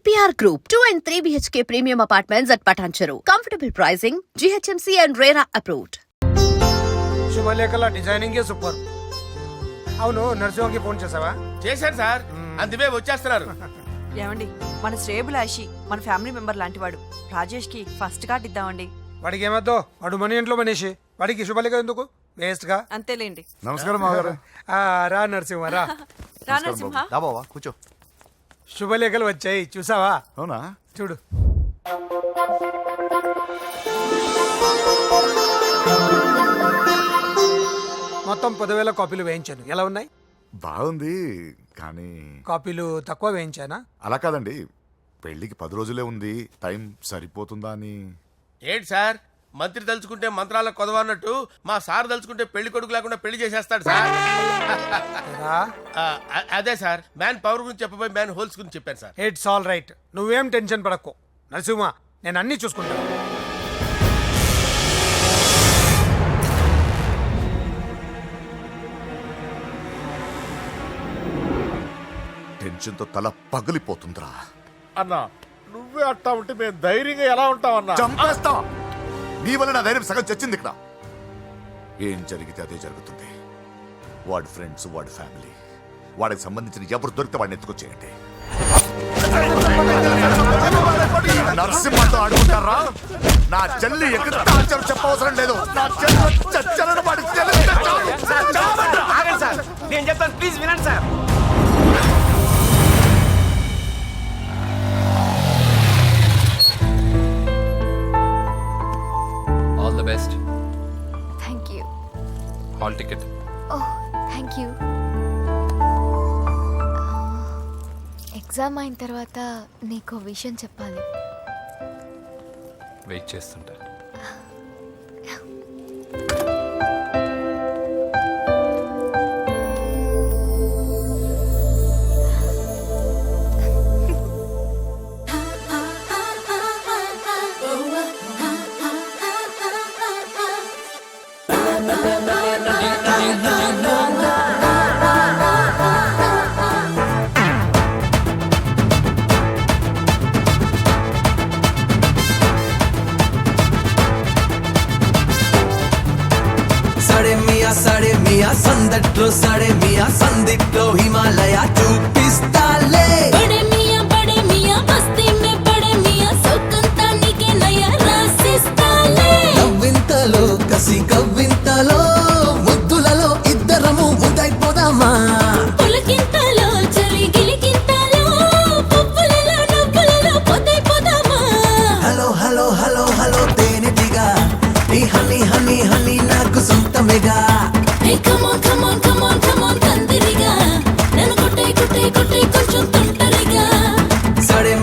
EPR Group, 2 and 3 BHK premium apartments at Patancheru. Comfortable pricing, GHMC and RERA approved. శుభలేఖల designing super. అవును, నర్సింహకి phone చేసావా? చేశాను sir, అందువే వచ్చేస్తున్నారు. ఏమండి, మన శ్రేయబులాషి మన ఫ్యామిలీ మెంబర్ లాంటివాడు. రాజేష్ కి ఫస్ట్ కార్డ్ ఇద్దామండి. వాడికి ఏమద్దో, వాడు మన ఇంట్లో మనిషి, వాడికి శుభలేఖ ఎందుకు వేస్ట్ గా? అంతేలేండి. నమస్కారం మామగారు. రా నరసింహ రా. రా నరసింహ. రా బావా, కూర్చో. శుభలేఖలు వచ్చాయి, చూసావా? అవునా? చూడు. మొత్తం 10,000 కాపీలు వేయించాను. ఎలా ఉన్నాయి? బాగుంది, కానీ కాపీలు తక్కువ వేయించానా? అలా కాదండి, పెళ్లికి 10 రోజులే ఉంది, టైం సరిపోతుందా అని. ఏంటి సార్, మంత్రి తలుచుకుంటే మంత్రాలకు కొదవన్నట్టు మా సార్ తలుచుకుంటే పెళ్లి కొడుకు లేకుండా పెళ్లి చేసేస్తాడు సార్. రా. అదే సార్, మ్యాన్ పవర్ గురించి చెప్పబోయి మ్యాన్ హోల్స్ గురించి చెప్పాను సార్. ఇట్స్ ఆల్ రైట్, నువ్వేం టెన్షన్ పడకు నరసింహ, నేను అన్ని చూసుకుంటాను. టెన్షన్తో తల పగిలిపోతుందిరా. అన్నా, నువ్వే అట్టా ఉంటే మేము ధైర్యంగా ఎలా ఉంటామన్నా? చంపేస్తా. నీ వల్ల నా ధైర్యం సగం చచ్చింది ఇక్కడ. ఏం జరిగితే అదే జరుగుతుంది. వాడి ఫ్రెండ్స్, వాడి ఫ్యామిలీ, వాడికి సంబంధించిన ఎవరు దొరికితే వాడిని ఎత్తుకొచ్చేయండి. నరసింహతో ఆడుకుంటారా? నా చెల్లి ఎక్కడ చెప్పవసరం లేదు. నా చెల్లి చచ్చలను వాడి చెల్లి. నేను చెప్తాను, ప్లీజ్ వినండి sir. All the best. Thank you. Hall ticket. Oh, thank you. Exam అయిన తర్వాత నీకు విషయం చెప్పాలి. వెయిట్ చేస్తుంటా. సాడే మియా సందట్లో సాడే మియా సందిట్లో హిమాలయ చూపిస్తాలే. బడే మియా బస్తీ మే బడే మియా సౌకంతా నీకే నయా రాసిస్తాలే. నవ్వింతలో కసి కవ్వింతలో ముద్దులలో ఇద్దరము ముదైపోదామా? పులకింతలో చలి గిలికింతలో పువ్వులలో నవ్వులలో పొదైపోదామా? హలో హలో హలో హలో తేనెటిగా ఈ హనీ హనీ హనీ నాకు సొంతమేగా. Hey come on come on come on come on కందిరిగా నన్ను కొట్టే కొట్టే కొట్టే కొంచెం తొంటరిగా. సాడే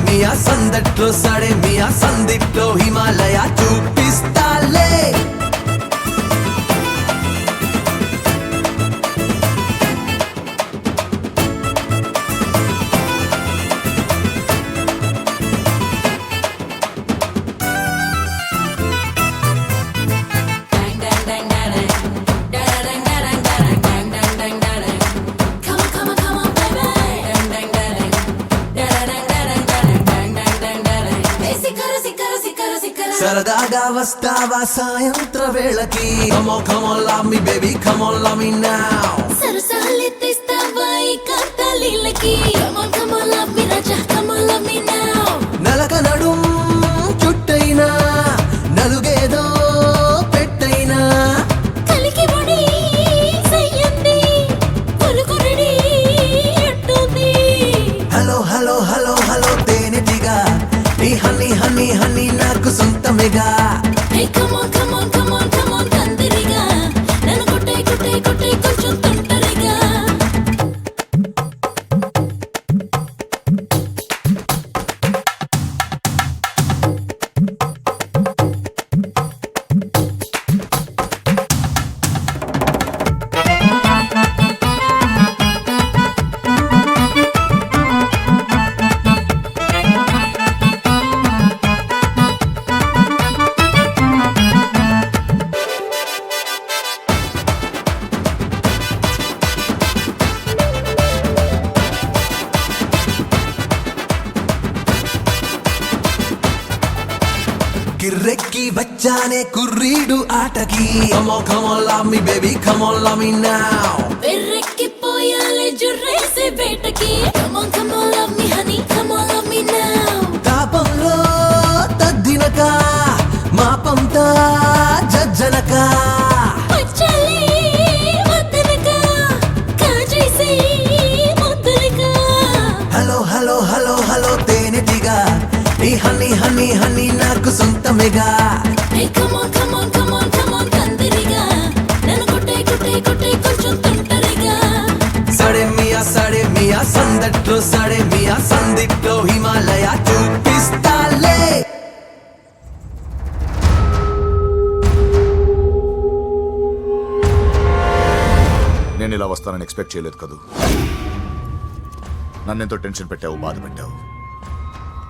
మియా సందట్లో సాడే మియా సందిట్లో Himalaya చూపిస్తాలే. Come on come on come on baby. Hey sikara sikara sikara sikara. సరదాగా వస్తావా సాయంత్ర వేళకి? Come on come on love me baby, come on love me now. సరసాలెత్తిస్తావా ఈ కథలిళ్ళకి? Come on come on love me raja, come on love me now. నలక నడుం చుట్టైనా నలుగేదో పెట్టైనా కలికి ముడి సయ్యంది పులుకు ready అంటుంది. Hello hello hello hello తేనెటిగా ఈ హనీ హనీ హనీ నాకు సొంతమేగా. Hey come on come on come on come on కందిరిగా నన్ను కొట్టే కొట్టే కొట్టే కొంచెం తొంటరిగా. కిర్రెక్కి వచ్చానే కుర్రీడు ఆటకి Come on, come on, love me baby, come on, love me now వెర్రెక్కిపోయాలే జుర్రేసే వేటకి Come on, come on, love me honey, come on, love me now తాపంలో తద్దినక మాపంతా జజ్జనక వచ్చాలే వద్దనక కాజేసి ముద్దులక హలో హలో హలో హలో తేనెటిగా ఈ హనీ హనీ హనీ నాకు సొంతమేగా Hey, come on, come on, come on, come on, కందిరిగా నన్ను కొట్టే కొట్టే కొట్టే కొంచెం తొంటరిగా సడే మియా సందట్లో సడే మియా సందిట్లో హిమాలయ చూపిస్తాలే నేను ఇలా వస్తానని ఎక్స్పెక్ట్ చేయలేదు కదూ. నన్నెంతో టెన్షన్ పెట్టావు, బాధ పెట్టావు.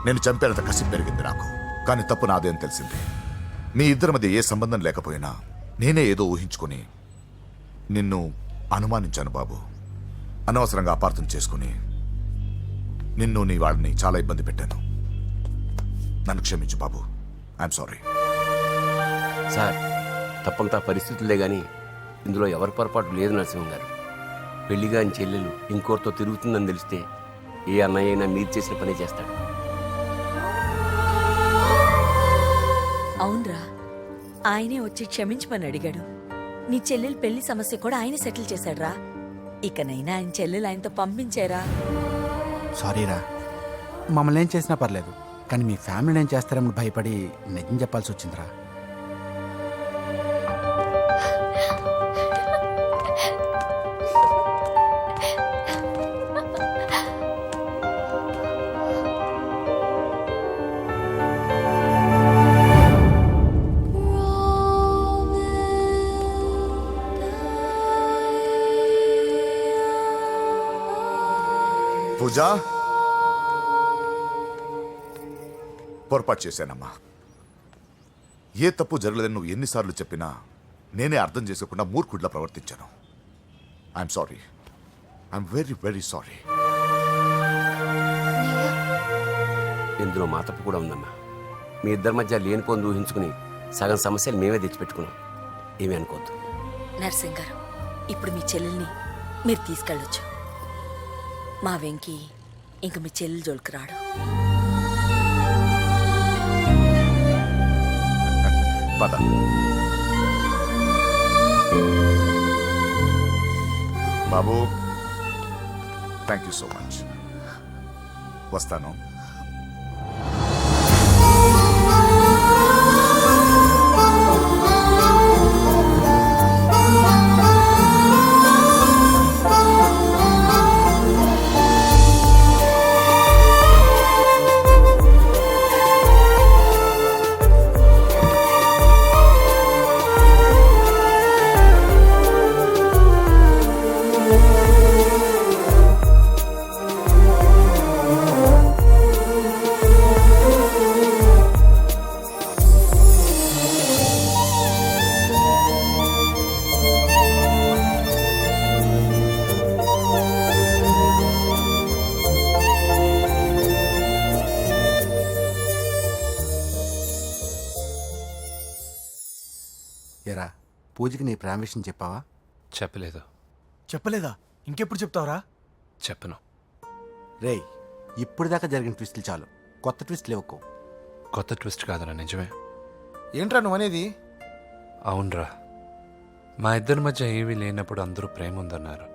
నేను చంపేంత కసి పెరిగింది నాకు. కానీ తప్పు నాదే అని తెలిసింది. మీ ఇద్దరి మధ్య ఏ సంబంధం లేకపోయినా నేనే ఏదో ఊహించుకొని నిన్ను అనుమానించాను బాబు. అనవసరంగా అపార్థం చేసుకుని నిన్ను నీ వాళ్ళని చాలా ఇబ్బంది పెట్టాను. నన్ను క్షమించు బాబు. I'm sorry. సార్ తప్పంతా పరిస్థితులే కానీ ఇందులో ఎవరి పొరపాటు లేదు నరసింహం గారు. పెళ్లిగా ఆయన చెల్లెలు ఇంకోరితో తిరుగుతుందని తెలిస్తే ఏ అన్నయ్య అయినా మీరు చేసిన పనే చేస్తాడు. అవునరా, ఆయనే వచ్చి క్షమించమని అడిగాడు. నీ చెల్లెలు పెళ్లి సమస్య కూడా ఆయన సెటిల్ చేశాడురా. ఇకనైనా ఆయన చెల్లెలు ఆయనతో పంపించారా? సారీరా, మమ్మల్ని ఏం చేసినా పర్లేదు, కానీ మీ ఫ్యామిలీని ఏం చేస్తారని భయపడి నిజం చెప్పాల్సి వచ్చిందిరా. పూజ, పొరపాటు చేశానమ్మా. ఏ తప్పు జరగలేదని నువ్వు ఎన్నిసార్లు చెప్పినా నేనే అర్థం చేసుకోకుండా మూర్ఖుడిలా ప్రవర్తించాను. I'm sorry. I'm very very sorry. ఇందులో మా తప్పు కూడా ఉందమ్మా. మీ ఇద్దరి మధ్య లేనిపోని ఊహించుకుని సగం సమస్యలు మేమే తెచ్చిపెట్టుకున్నాం. ఏమీ అనుకోవద్దు. నర్సింగ్ గారు, ఇప్పుడు మీ చెల్లెల్ని మీరు తీసుకెళ్ళొచ్చు. మా వెంకీ ఇంక మీ చెల్లెలు జోలికి రాడు. పద. బాబు, థ్యాంక్ యూ సో మచ్. వస్తాను. ఎరా, పూజకి నీ ప్రేమ విషయం చెప్పావా? చెప్పలేదు. చెప్పలేదా? ఇంకెప్పుడు చెప్తావురా? చెప్పను. రేయ్, ఇప్పుడు దాకా జరిగిన ట్విస్టులు చాలు, కొత్త ట్విస్ట్ లేవుకో. కొత్త ట్విస్ట్ కాదురా, నిజమే. ఏంట్రా నువ్వు అనేది? అవునరా, మా ఇద్దరి మధ్య ఏమీ లేనప్పుడు అందరూ ప్రేమ ఉందన్నారు.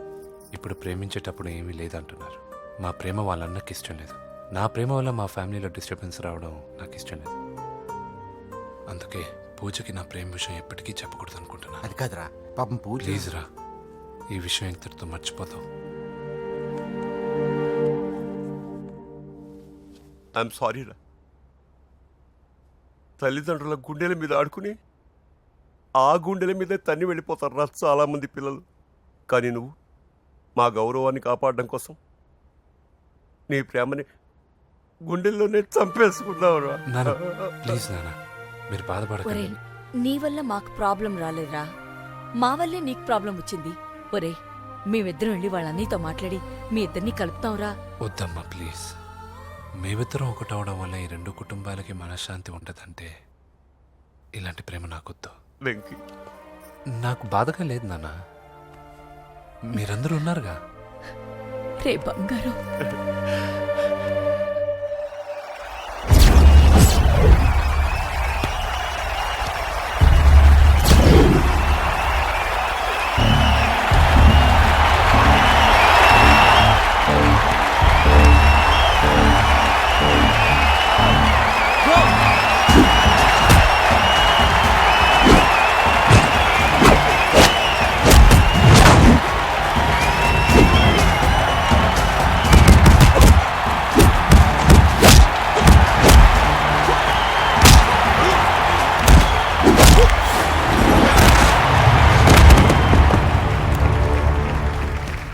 ఇప్పుడు ప్రేమించేటప్పుడు ఏమీ లేదంటున్నారు. మా ప్రేమ వాళ్ళన్నకి ఇష్టం లేదు. నా ప్రేమ వల్ల మా ఫ్యామిలీలో డిస్టర్బెన్స్ రావడం నాకు ఇష్టం లేదు. అందుకే పూజకి నా ప్రేమ విషయం ఎప్పటికీ చెప్పకూడదు అనుకుంటున్నా. అది కాదురా, పాపం పూజ. ప్లీజ్ రా, ఈ విషయం ఇంతటితో మర్చిపోతాం. ఐఎమ్ సారీ రా. తల్లిదండ్రుల గుండెల మీద ఆడుకుని ఆ గుండెల మీద తన్ని వెళ్ళిపోతారు రా చాలామంది పిల్లలు. కానీ నువ్వు మా గౌరవాన్ని కాపాడడం కోసం నీ ప్రేమని గుండెల్లోనే చంపేసుకున్నావురా. నాన్న ప్లీజ్ నాన్న, మీరు బాధపడకండి. నీ వల్ల మాకు ప్రాబ్లం రాలేదురా, మా వల్లే నీకు ప్రాబ్లం వచ్చింది. ఒరే, మేమిద్దరం వెళ్ళి వాళ్ళ అన్నయ్యతో మాట్లాడి మీ ఇద్దరిని కలుపుతాంరా. వద్దమ్మా ప్లీజ్. మేమిద్దరం ఒకటవడం వల్ల ఈ రెండు కుటుంబాలకి మనశ్శాంతి ఉండదంటే ఇలాంటి ప్రేమ నాకొద్దు. వెంకీ, నాకు బాధగా లేదు నాన్న, మీరందరూ ఉన్నారుగా. రే బంగారం,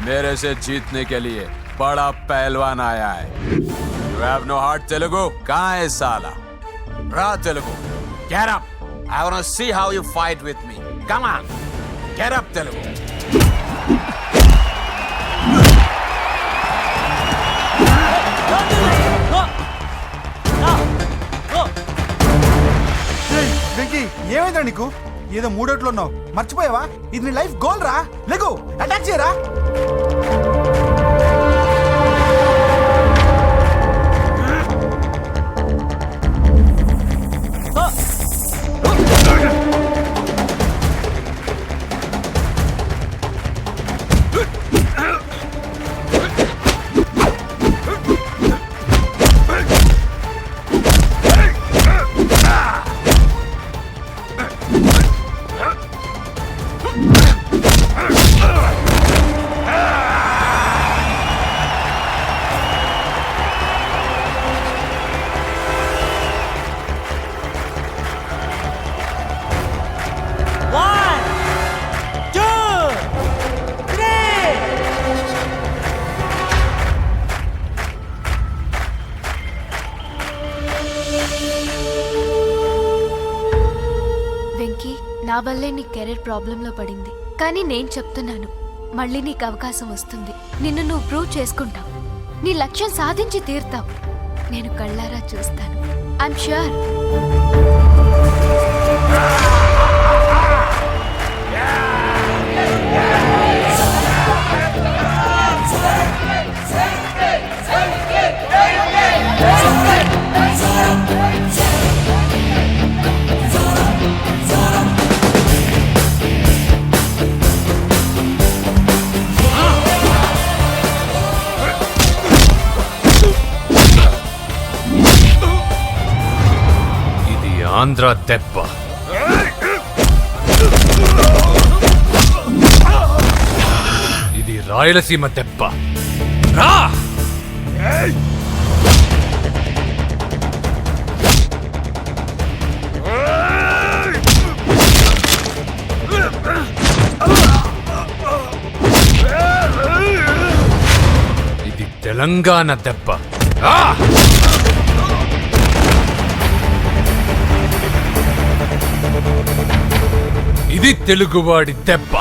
मेरे से जीतने के लिए बड़ा पहलवान आया है. You have no heart, Telugu? कहाँ है साला? Ra Telugu. Get up. I wanna see how you fight with me. Come on. Get up, Telugu. Venky, ఏమైందా నీకు? ఏదో మూడోట్లో ఉన్నావు, మర్చిపోయావా? ఇది నీ లైఫ్ గోల్ రా. లేకు, అటాక్ చేయరా. వెంకీ, నా వల్లే నీ కెరీర్ ప్రాబ్లంలో పడింది. కానీ నేను చెప్తున్నాను, మళ్ళీ నీకు అవకాశం వస్తుంది. నిన్ను నువ్వు ప్రూవ్ చేసుకుంటావు. నీ లక్ష్యం సాధించి తీరుతావు. నేను కళ్ళారా చూస్తాను. I'm sure. ఆంధ్ర దెబ్బ, ఇది రాయలసీమ దెబ్బ. రా! ఇది తెలంగాణ దెబ్బ. రా! ఇది తెలుగువాడి దెబ్బ.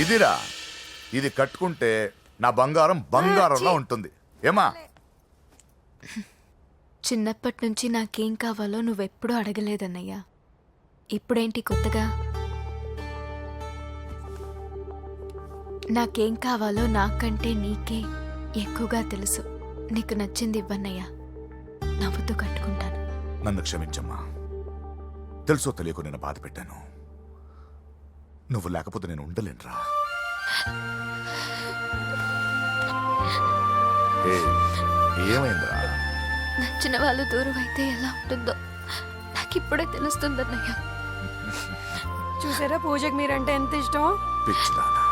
ఇదిరా, ఇది కట్టుకుంటే నా బంగారం బంగారంలా ఉంటుంది. ఏమా? చిన్నప్పటి నుంచి నాకేం కావాలో నువ్వెప్పుడూ అడగలేదన్నయ్యా. ఇప్పుడేంటి కొత్తగా? నాకేం కావాలో నాకంటే నీకే ఎక్కువగా తెలుసు. నీకు నచ్చింది ఇవ్వన్నయ్యా, నవ్వుతూ కట్టుకుంటాను. నన్ను క్షమించమ్మా. తెలుసో తెలియకు నేను బాధ పెట్టాను. నువ్వు లేకపోతే నేను ఉండలేనురా. ఏమైందిరా? నచ్చిన వాళ్ళు దూరం అయితే ఎలా ఉంటుందో నాకిప్పుడే తెలుస్తుందన్నయ్య. చూసారా పూజకి మీరంటే ఎంత ఇష్టం? పిచ్చిదానా.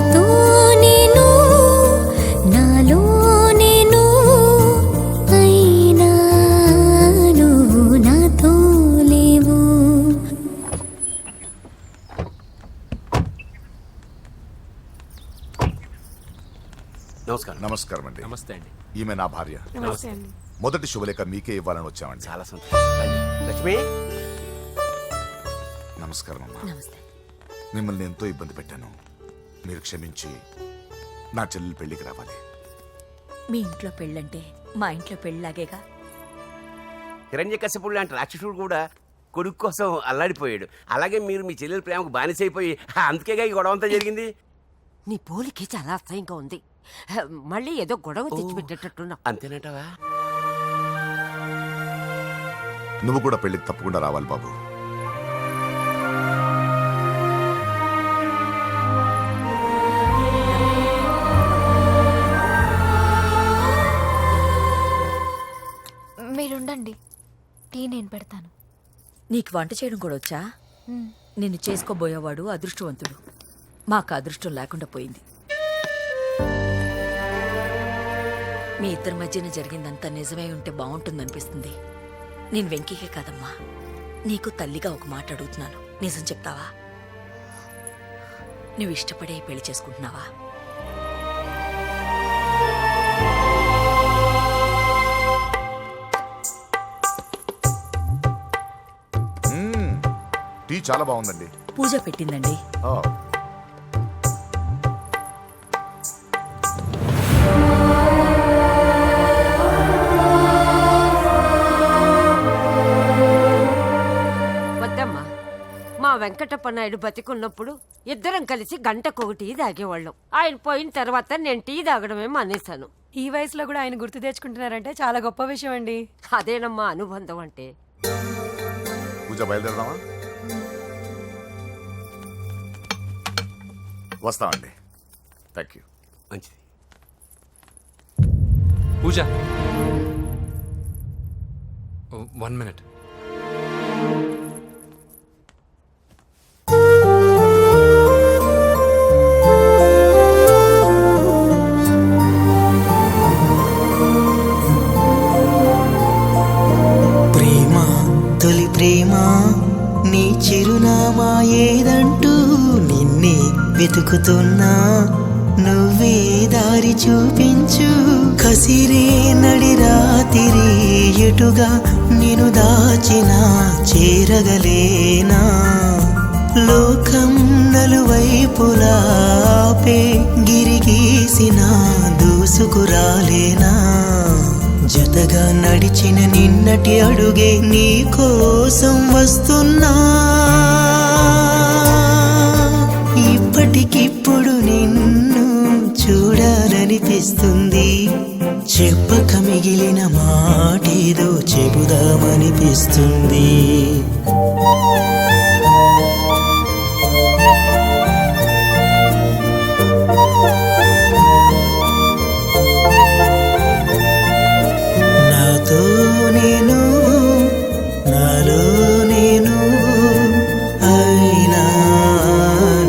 నాతో నేను నాలో నేను అయినా నువ్వు నాతో లేవు. నమస్కారం. నమస్కారం అండి. నమస్తే అండి. ఈమె నా భార్య. మొదటి శుభలేఖ మీకే ఇవ్వాలని వచ్చామండి. చాలా సంతోషం. లక్ష్మి, నమస్కారం అమ్మా. నమస్తే. మిమ్మల్ని ఎంతో ఇబ్బంది పెట్టాను. మీరు క్షమించి నా చెల్లెలు పెళ్లికి రావాలి. మీ ఇంట్లో పెళ్ళంటే మా ఇంట్లో పెళ్ళలాగేగా. హిరణ్యకశిపుడు లాంటి రాక్షసుడు కూడా కొడుకు కోసం అల్లాడిపోయాడు. అలాగే మీరు మీ చెల్లెల ప్రేమకు బానిసైపోయి అందుకేగా ఈ గొడవ అంతా జరిగింది. నీ పోలికి చాలా అసహ్యంగా ఉంది. మళ్ళీ ఏదో గొడవ తెచ్చిపెట్టేటట్టున్నా. అంతేనంటావా? నువ్వు కూడా పెళ్లికి తప్పకుండా రావాలి బాబు. మీరుండండి, టీ నేను పెడతాను. నీకు వంట చేయడం కూడా వచ్చా? నిన్ను చేసుకోబోయేవాడు అదృష్టవంతుడు. మాకు అదృష్టం లేకుండా పోయింది. మీ ఇద్దరి మధ్యన జరిగిందంతా నిజమై ఉంటే బాగుంటుందనిపిస్తుంది. నేను వెంకీకే కాదమ్మా, నీకు తల్లిగా ఒక మాట అడుగుతున్నాను. నిజం చెప్తావా? నువ్వు ఇష్టపడే పెళ్లి చేసుకుంటున్నావా? టీ చాలా బాగుందండి. పూజ పెట్టిందండి. వద్దమ్మా, మా వెంకటప్ప నాయుడు బతికున్నప్పుడు ఇద్దరం కలిసి గంటకొక టీ తాగేవాళ్ళం. ఆయన పోయిన తర్వాత నేను టీ తాగడమే మానేశాను. ఈ వయసులో కూడా ఆయన గుర్తు తెచ్చుకుంటున్నారంటే చాలా గొప్ప విషయం అండి. అదేనమ్మా అనుబంధం అంటే. పూజ బయలుదేరదామా? వస్తామండి. Thank you. మంచిది. పూజ, 1 minute. ప్రేమ తొలి ప్రేమ నీ చిరునామా ఏదంటూ నిన్నే వెతుకుతున్నా, నువ్వే దారి చూపించు. కసిరే నడి రాతిరి ఎటుగా నిన్ను దాచినా చేరగలేనా? లోకం నలువైపులాపే గిరిగీసిన దూసుకురాలేనా? జతగా నడిచిన నిన్నటి అడుగే నీ కోసం వస్తున్నా. ఇప్పటికిప్పుడు నిన్ను చూడాలనిపిస్తుంది. చెప్పక మిగిలిన మాటేదో చెబుదామనిపిస్తుంది. నాతో నేను నాలో నేను అయినా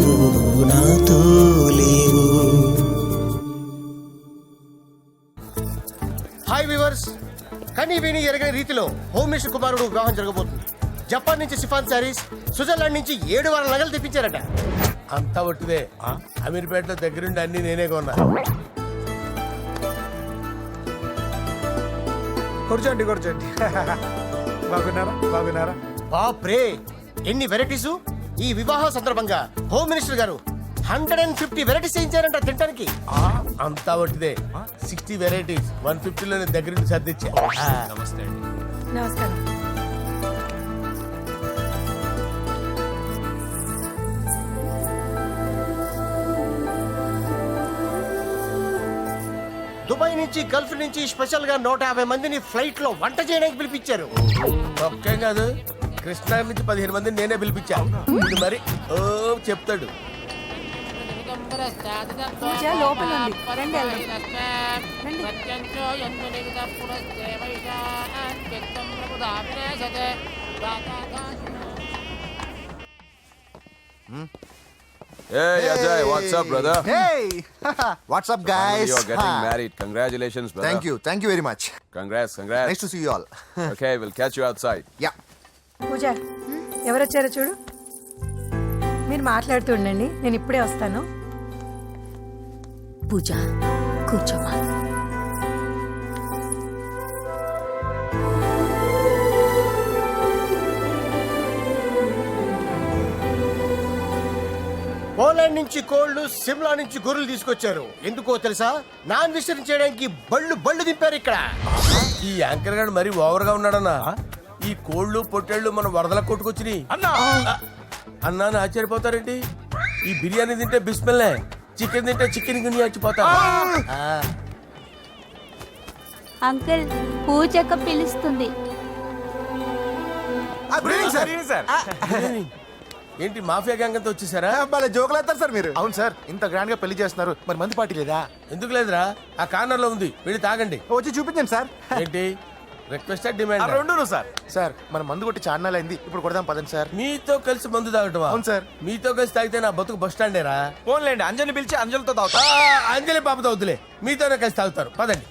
నువ్వు నాతో లేవు. హాయ్ వ్యూవర్స్, కనీ విని ఎరగని రీతిలో హోమ్ మినిస్టర్ కుమారుడు వివాహం జరగబోతుంది. జపాన్ నుంచి సిఫాన్ శారీస్, స్విట్జర్లాండ్ నుంచి 7 వారాల నగలు తెప్పించారట. అంతా ఒట్టిదే. అమీర్పేటలో దగ్గరుండి అన్ని నేనే కొన్నా. కూర్చోండి కూర్చోండి. బాగున్నారా బాగున్నారా? బాప్రే, ఎన్ని వెరైటీస్! ఈ వివాహ సందర్భంగా హోమ్ మినిస్టర్ గారు 150 వెరైటీస్ చేయించారంట తినడానికి. అంతా ఒట్టిదే. 60 వెరైటీస్ 150లో దగ్గర నుంచి సర్దిచ్చా. నమస్తే అండి. నమస్కారం. దుబాయ్ నుంచి గల్ఫ్ నుంచి స్పెషల్ గా 150 మందిని ఫ్లైట్ లో వంట చేయడానికి పిలిపించారు. ఒక్కేం కాదు, కృష్ణా నుంచి 15 మందిని నేనే పిలిపించా. ఇది మరి ఓ చెప్తాడు. పూజ లోపల ఉంది. రండి వెళ్దాం. రండి. Hey, Ajay, what's up, brother? Hey, what's up, guys? You're getting married. Congratulations, brother. Thank you very much. Congrats. Nice to see you all. Okay, we'll catch you outside. Yeah. పూజ ఎవరొచ్చారో చూడు. మీరు మాట్లాడుతూ ఉండండి, నేను ఇప్పుడే వస్తాను. పూజ కూర్చోమా. పోలాండ్ నుంచి కోళ్లు, సిమ్లా నుంచి గొర్రెలు తీసుకొచ్చారు. ఎందుకో తెలుసా? నాన్ వెజిటేరియన్ చేయడానికి బళ్ళు దింపారు ఇక్కడ. ఈ యాంకర్ గారు మరీ ఓవర్ గా ఉన్నాడన్నా. ఈ కోళ్లు పొట్టేళ్లు మన వరదల కొట్టుకొచ్చినాయి అన్నా ఆశ్చర్యపోతారేంటి? ఈ బిర్యానీ తింటే బిస్మిల్లే, చికెన్ తింటే చికెన్ గిన్నె చచ్చిపోతా. అంకుల్ పూజక్క పిలుస్తుంది. ఏంటి మాఫియా గ్యాంగ్ అంతా వచ్చేసారా? భలే జోకులు వేస్తారు సార్ మీరు. అవును సార్, ఇంత గ్రాండ్ గా పెళ్లి చేస్తున్నారు, మరి మంది పార్టీ లేదా? ఎందుకు లేదురా, ఆ కార్నర్ లో ఉంది, వెళ్ళి తాగండి. వచ్చి చూపించండి సార్. ఏంటి రిక్వెస్ట్ డిమాండ్? రెండు సార్. సార్ మన మందు కొట్టి చాన్నాలు అయింది, ఇప్పుడు కొడదాం పదండి సార్. మీతో కలిసి మందు తాగటం? అవును సార్. మీతో కలిసి తాగితే నా బతుకు బస్ స్టాండేరా? ఫోన్లేండి, అంజలి పిలిచి అంజలితో తాగుతా. అంజలి పాప తాగుతులే, మీతోనే కలిసి తాగుతారు. పదండి.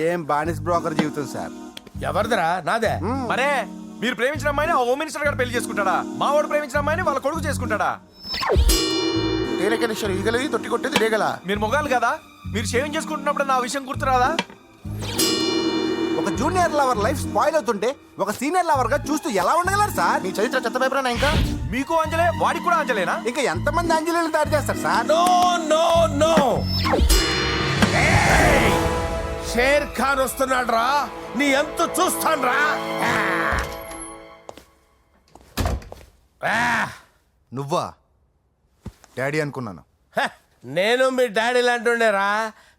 ఏం బానిస్ బ్రోకర్ జీవితం సార్. ఎవరిదరా? నాదే. మరే మీరు ప్రేమించిన అమ్మాయిని ఆ హోమ్ మినిస్టర్ గారు పెళ్లి చేసుకుంటాడా? మా వాడు ప్రేమించిన అమ్మాయిని వాళ్ళ కొడుకు చేసుకుంటాడా? తేలికనేశ్వరు ఈగలది తొట్టి కొట్టేది డేగల. మీరు మొగాలు కదా, మీరు షేవింగ్ చేసుకుంటున్నప్పుడు నా విషయం గుర్తురాదా? ఒక జూనియర్ లవర్ లైఫ్ స్పాయిల్ అవుతుంటే ఒక సీనియర్ లవర్ గా చూస్తూ ఎలా ఉండగలరు సార్? మీ చరిత్ర చెత్త పేపరేనా? ఇంకా మీకు అంజలే, వాడికి కూడా అంజలేనా? ఇంకా ఎంతమంది అంజలీలు తయారు చేస్తారు సార్? నో షేర్ ఖాన్ వస్తున్నాడు రా, నీ ఎంత చూస్తాను రా. నువ్వా డాడీ అనుకున్నాను. నేను మీ డాడీ లాంటి రా,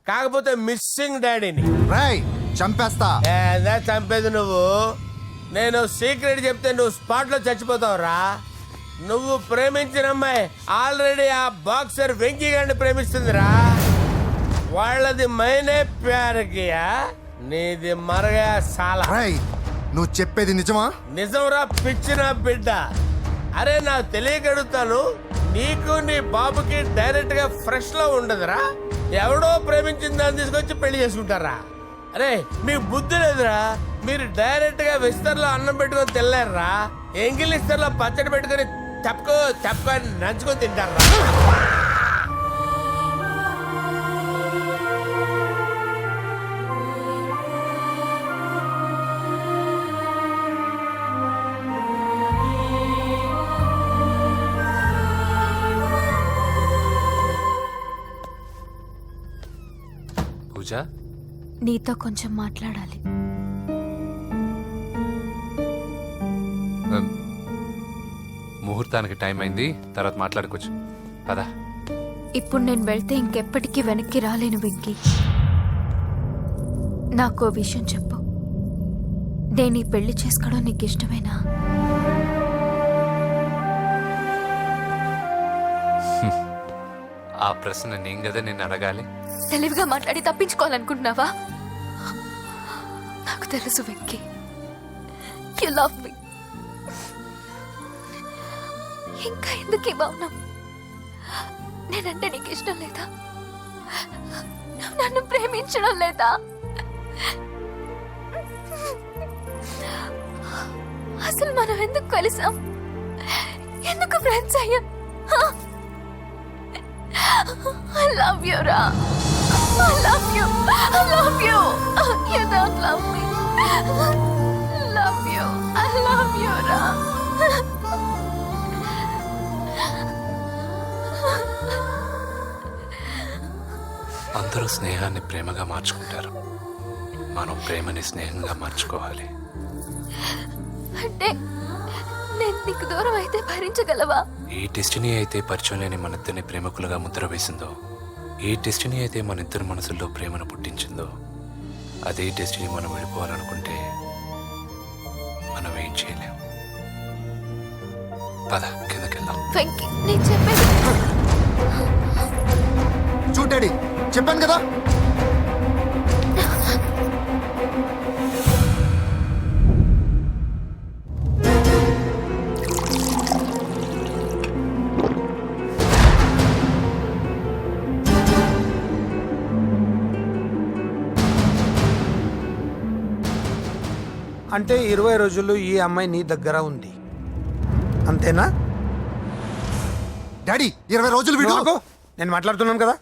కాకపోతే మిస్సింగ్ డాడీని. రాయ్ చంపేస్తా. చంపేది నువ్వు. నేను సీక్రెట్ చెప్తే నువ్వు స్పాట్ లో చచ్చిపోతావు రా. నువ్వు ప్రేమించిన అమ్మాయి ఆల్రెడీ ఆ బాక్సర్ వెంకీ గారిని ప్రేమిస్తుందిరా. వాళ్ళది మైనే ప్యార్ కియా, నీది మరగా సాలా. నువ్వు చెప్పేది నిజమా? నిజంరా పిచ్చిన బిడ్డ. అరే నాకు తెలియగడుగుతాను, నీకు నీ బాబుకి డైరెక్ట్ గా ఫ్రెష్ లో ఉండదురా. ఎవడో ప్రేమించిన దాన్ని తీసుకొచ్చి పెళ్లి చేసుకుంటారా? అరే మీకు బుద్ధి లేదురా. మీరు డైరెక్ట్ గా విస్తర్లో అన్నం పెట్టుకొని తినలేరురా. ఎంగిల్ ఇస్తర్లో పచ్చడి పెట్టుకొని తప్పుకో నంచుకొని తింటారా. పూజ, నీతో కొంచెం మాట్లాడాలి. ముహూర్తానికి టైం అయింది, తర్వాత మాట్లాడుకోవచ్చు. పదా. ఇప్పుడు నేను వెళ్తే ఇంకెప్పటికీ వెనక్కి రాలేను వెంకీ. నాకు ఓ విషయం చెప్పు. నేను ఈ పెళ్లి చేసుకోవడం నీకు ఇష్టమేనా? ఆ ప్రశ్న నేను కదా నిన్ను అడగాలి. తెలివిగా మాట్లాడి తప్పించుకోవాలనుకుంటున్నావా? నాకు తెలుసు వెంకీ, యు లవ్ మీ. ఇంకా ఎందుకు ఈ మౌనం? నేనంటే నీకు ఇష్టం లేదా? నువ్వు నన్ను ప్రేమించడం లేదా? అసలు మనం ఎందుకు కలిసాం? ఎందుకు ఫ్రెండ్స్ అయ్యాం? I love you, Ra. I love you. I love you. You don't love me. Love you. I love you, Ra. అందరూ స్నేహాన్ని ప్రేమగా మార్చుకుంటారు, మనం ప్రేమని స్నేహంగా మార్చుకోవాలి. అంటే నేను నీకు దూరం అయితే భరించగలవా? ఏ డెస్టినీ అయితే పరిచయం లేని మన ఇద్దరిని ప్రేమికులుగా ముద్ర వేసిందో, ఏ డెస్టినీ అయితే మన ఇద్దరి మనసుల్లో ప్రేమను పుట్టించిందో, అదే డెస్టినీ మనం వెళ్ళిపోవాలనుకుంటే మనం ఏం చేయలేం. పద కిందకెళ్దాం. వెంకీ, నేను చెప్పేది చూడండి, చెప్పాను కదా. అంటే 20 రోజులు ఈ అమ్మాయి నీ దగ్గర ఉంది అంతేనా? డాడీ 20 రోజులు నువ్వు ఆగు. నేను మాట్లాడుతున్నాను కదా.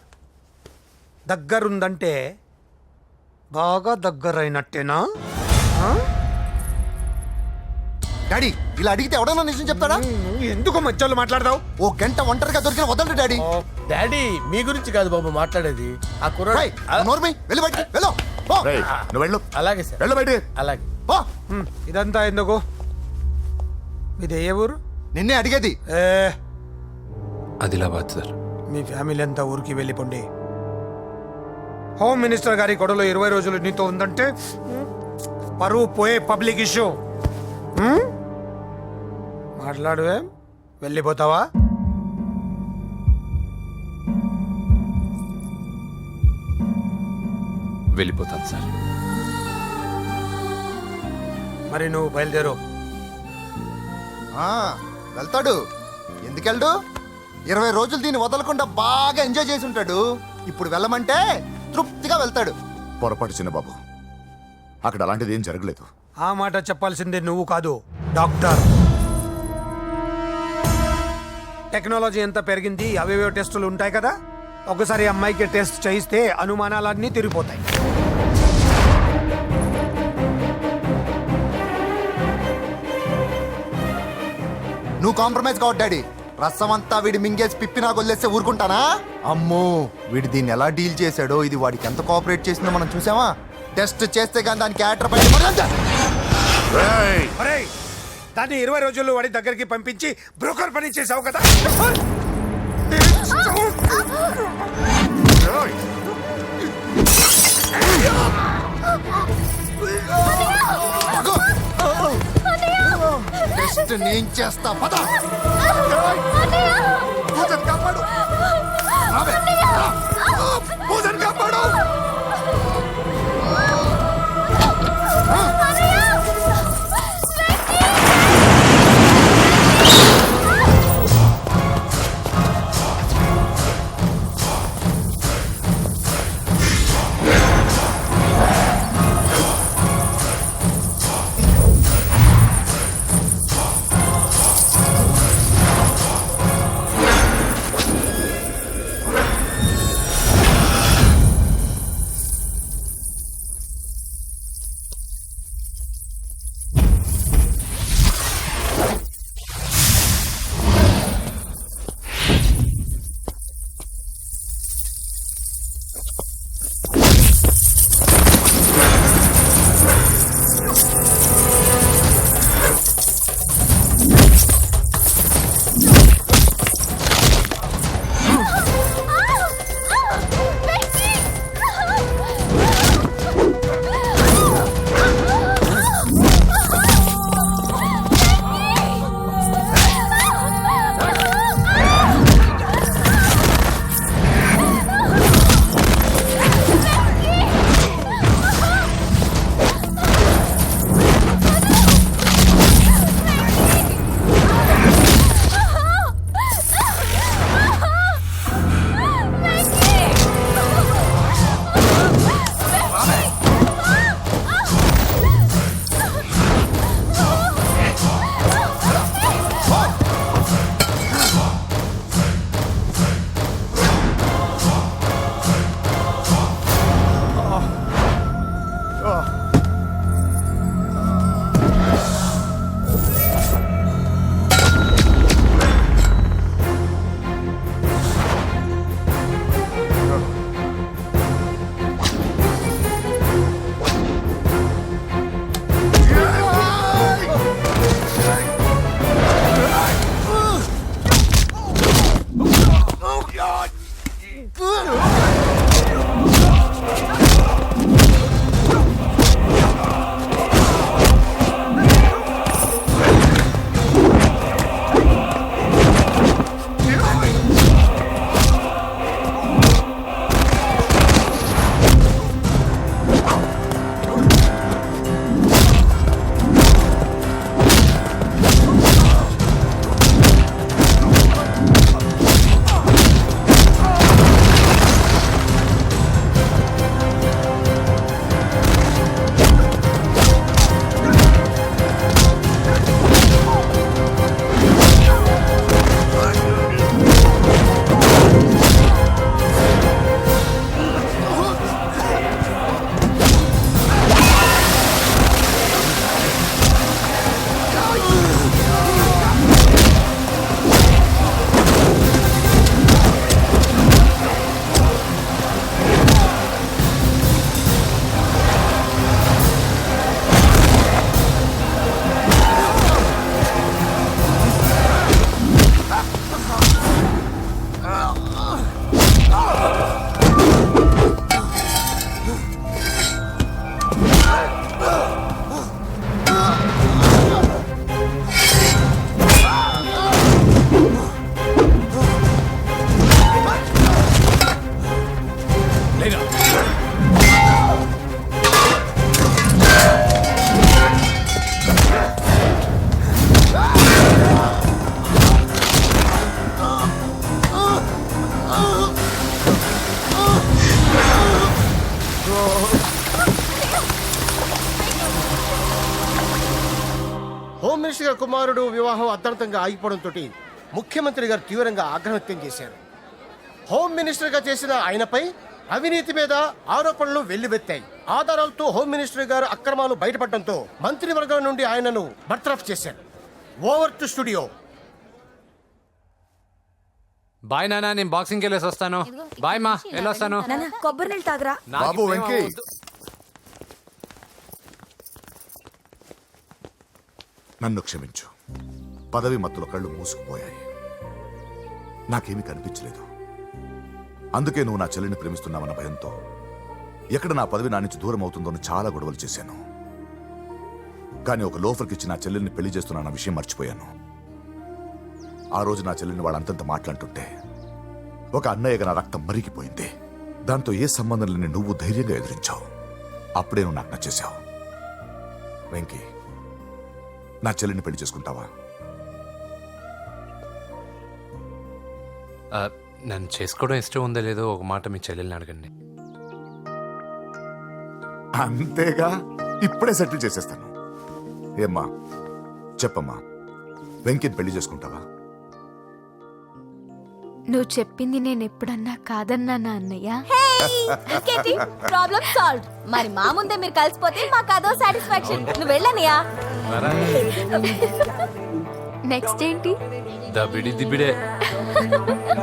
దగ్గరుందంటే బాగా దగ్గరైనట్టేనా? ఆ? డాడీ ఇలా అడిగితే ఎవడన్నా నిజం చెప్తాడా? నువ్వు ఎందుకు మధ్యలో మాట్లాడతావు? ఓ గంట ఒంటరిగా దొరికిన వదలండి డాడీ. డాడీ మీ గురించి కాదు బాబు మాట్లాడేది, ఆ కుర్రాడు. రేయ్, నోర్మి వెళ్ళి బయటికి వెళ్ళు. పో. రేయ్, నువ్వు వెళ్ళు. అలాగే సార్, వెళ్ళు బయటికి. అలాగే. పో. ఇదంతా ఎందుకు? మీది ఏ ఊరు? నిన్నే అడిగేది. ఏ ఆదిలాబాద్ సార్. మీ ఫ్యామిలీ అంతా ఊరికి వెళ్ళిపోండి. హోమ్ మినిస్టర్ గారి గొడవలో 20 రోజులు నీతో ఉందంటే పరువు పోయే పబ్లిక్ ఇష్యూ. మాట్లాడువే, వెళ్ళిపోతావా? వెళ్ళిపోతాను సార్. మరి నువ్వు బయలుదేరు. వెళ్తాడు. ఎందుకెళ్ళడు? 20 రోజులు దీన్ని వదలకుండా బాగా ఎంజాయ్ చేసి ఉంటాడు. ఇప్పుడు వెళ్ళమంటే తృప్తిగా వెళ్తాడు. పొరపాటు చిన్నబాబు, అక్కడ అలాంటిది ఏం జరగలేదు. ఆ మాట చెప్పాల్సిందే నువ్వు కాదు, డాక్టర్. టెక్నాలజీ ఎంత పెరిగింది, అవేవో టెస్టులు ఉంటాయి కదా. ఒకసారి అమ్మాయికి టెస్ట్ చేయిస్తే అనుమానాలన్నీ తిరిగిపోతాయి. నువ్వు కాంప్రమైజ్ కావద్దు డాడీ. రసం అంతా వీడి మింగేసి పిప్పి నాకు వదిలేస్తే ఊరుకుంటానా? అమ్మో, వీడు దీన్ని ఎలా డీల్ చేశాడో, ఇది వాడికి ఎంత కోఆపరేట్ చేసిందో మనం చూసామా? టెస్ట్ చేస్తే కానీ దానికి యాటర్ పై అరే, దాన్ని 20 రోజుల్లో వాడి దగ్గరికి పంపించి బ్రోకర్ పని చేసావు కదా. టెస్ట్ నేను చేస్తా. పద. పూజను కాపాడు. పూజను కాపాడు. మినిస్టర్ గారి కుమారుడు వివాహం అర్థాంతంగా ఆగిపోవడంతో ముఖ్యమంత్రి గారు తీవ్రంగా ఆగ్రహం వ్యక్తం చేశారు. హోమ్ మినిస్టర్ గా చేసిన ఆయనపై అవినీతి మీద ఆరోపణలు వెల్లువెత్తాయి. ఆధారాలతో హోమ్ మినిస్టర్ గారు అక్రమాలు బయటపడడంతో మంత్రివర్గం నుండి ఆయనను బర్తరఫ్ చేశారు. Over to studio. బాయ్ నాన్న, నేను బాక్సింగ్కి వెళ్ళేసి వస్తాను. బాయ్ మా, వెళ్ళొస్తాను. కొబ్బరి నీళ్ళు తాగరా. బాబు వెంకీ, నన్ను క్షమించు. పదవి మత్తులో కళ్ళు మూసుకుపోయాయి. నాకేమీ కనిపించలేదు. అందుకే నువ్వు నా చెల్లిని ప్రేమిస్తున్నావన్న భయంతో ఎక్కడ నా పదవి నా నుంచి దూరం అవుతుందో అని చాలా గొడవలు చేశాను. కానీ ఒక లోఫర్కి ఇచ్చి నా చెల్లెల్ని పెళ్లి చేస్తున్నా విషయం మర్చిపోయాను. ఆ రోజు నా చెల్లెల్ని వాళ్ళంతంత మాట్లాడుతుంటే ఒక అన్నయ్యగా నా రక్తం మరిగిపోయింది. దాంతో ఏ సంబంధం లేని నువ్వు ధైర్యంగా ఎదిరించావు. అప్పుడే నువ్వు నాకు నచ్చేశావు. వెంకీ, నా చెల్లిని పెళ్లి చేసుకుంటావా? నన్ను చేసుకోవడం ఇష్టం ఉందో లేదో ఒక మాట మీ చెల్లెల్ని అడగండి. అంతేగా, ఇప్పుడే సెటిల్ చేసేస్తాను. ఏమ్మా చెప్పమ్మా, వెంకీని పెళ్లి చేసుకుంటావా? నువ్వు చెప్పింది నేను ఎప్పుడన్నా కాదన్నానా అన్నయ్య? Problem solve. మరి మా ముందే మీరు కలిసిపోతే మాకు అదో సాటిస్ఫాక్షన్. నువ్వు వెళ్ళనియా? నెక్స్ట్ ఏంటి? దబిడి దిబిడే.